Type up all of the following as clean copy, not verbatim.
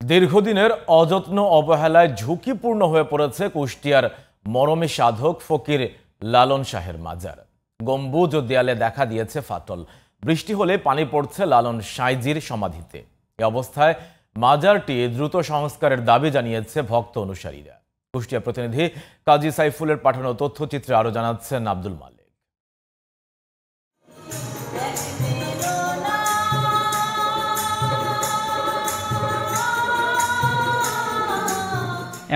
দীর্ঘদিনের অযত্ন অবহেলায় ঝুঁকিপূর্ণ হয়ে পড়েছে কুষ্টিয়ার মরমী সাধক ফকির লালন শাহের মাজার। গম্বুজ ও দেয়ালে দেখা দিয়েছে ফাটল। বৃষ্টি হলে পানি পড়ছে লালন সাইজির সমাধিতে। এ অবস্থায় মাজারটি দ্রুত সংস্কারের দাবি জানিয়েছে ভক্ত অনুসারীরা। কুষ্টিয়া প্রতিনিধি কাজী সাইফুলের পাঠানো তথ্যচিত্রে আরো জানাচ্ছেন আব্দুল মালিক।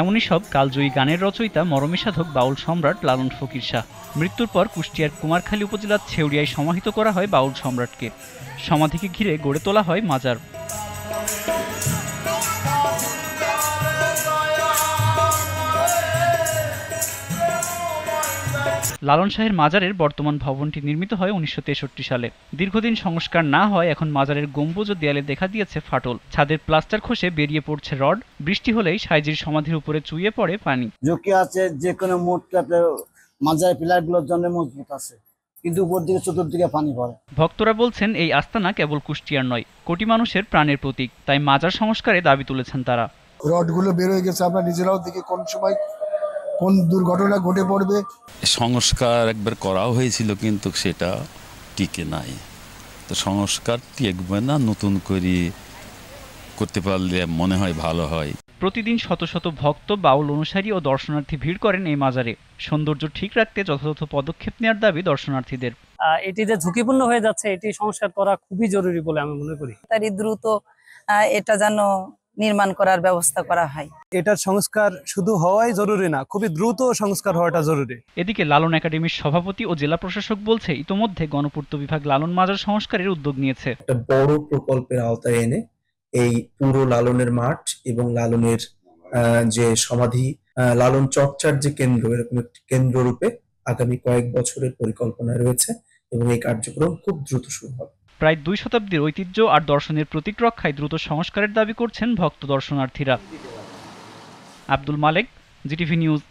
এমনই সব কালজয়ী গানের রচয়িতা মরমী সাধক বাউল সম্রাট লালন ফকির শাহ। মৃত্যুর পর কুষ্টিয়ার কুমারখালী উপজেলার ছেউড়িয়ায় সমাহিত করা হয় বাউল সম্রাটকে। সমাধিকে ঘিরে গড়ে তোলা হয় মাজার। লালন শাহের মাজারের বর্তমান ভবনটি নির্মিত হয় 1963 সালে। দীর্ঘদিন সংস্কার না হয় এখন মাজারের গম্বুজ ও দেয়ালে দেখা দিয়েছে ফাটল। ছাদের প্লাস্টার খসে বেরিয়ে পড়ছে রড। বৃষ্টি হলেই সাইজির সমাধির উপরে চুইয়ে পড়ে পানি। ঝুঁকি আছে, যে কোনো মুহূর্তে মাজারের পিলারগুলোর জন্য মজবুত আছে, কিন্তু উপর দিকে চতুর্দিকে পানি পড়ে। ভক্তরা বলছেন এই আস্তানা কেবল কুষ্টিয়ার নয়, কোটি মানুষের প্রাণের প্রতীক। তাই মাজার সংস্কারে দাবি তুলেছেন তারা। রডগুলো বের হয়ে গেছে, আমরা নিজেরাও দেখি কোন সময় কোন দুর্ঘটনা ঘটে পড়বে। সংস্কার একবার করাও হয়েছিল, কিন্তু সেটা টিকে নাই। তো সংস্কার টিকবে না, নতুন করে করতে পারলে মনে হয় ভালো হয়। প্রতিদিন শত শত ভক্ত, বাউল অনুসারী ও দর্শনার্থী ভিড় করেন এই মাজারে। সৌন্দর্য ঠিক রাখতে যথাযথ পদক্ষেপ নেওয়ার দাবি দর্শনার্থীদের। এটি যে ঝুঁকিপূর্ণ হয়ে যাচ্ছে, এটি সংস্কার করা খুবই জরুরি বলে আমি মনে করি। তাই দ্রুত এটা যেন নির্মাণ করার ব্যবস্থা করা হয়। এটার সংস্কার শুধু হওয়াই জরুরি না, খুবই দ্রুত সংস্কার হওয়াটা জরুরি। এদিকে লালন একাডেমির সভাপতি ও জেলা প্রশাসক বলছে, ইতোমধ্যে গণপূর্ত বিভাগ লালন মাজার সংস্কারের উদ্যোগ নিয়েছে। একটা বড় প্রকল্পের আওতায় এনে এই পুরো লালনের মাঠ এবং লালনের যে সমাধি, লালন চর্চার যে কেন্দ্র, এরকম একটি কেন্দ্র রূপে আগামী কয়েক বছরের পরিকল্পনা রয়েছে এবং এই কার্যক্রম খুব দ্রুত শুরু হবে। প্রায় 2 শতাব্দীর ঐতিহ্য আর দর্শনের প্রতীক রক্ষায় দ্রুত সংস্কারের দাবি করছেন ভক্ত দর্শনার্থীরা। Abdul Malik, GTV news.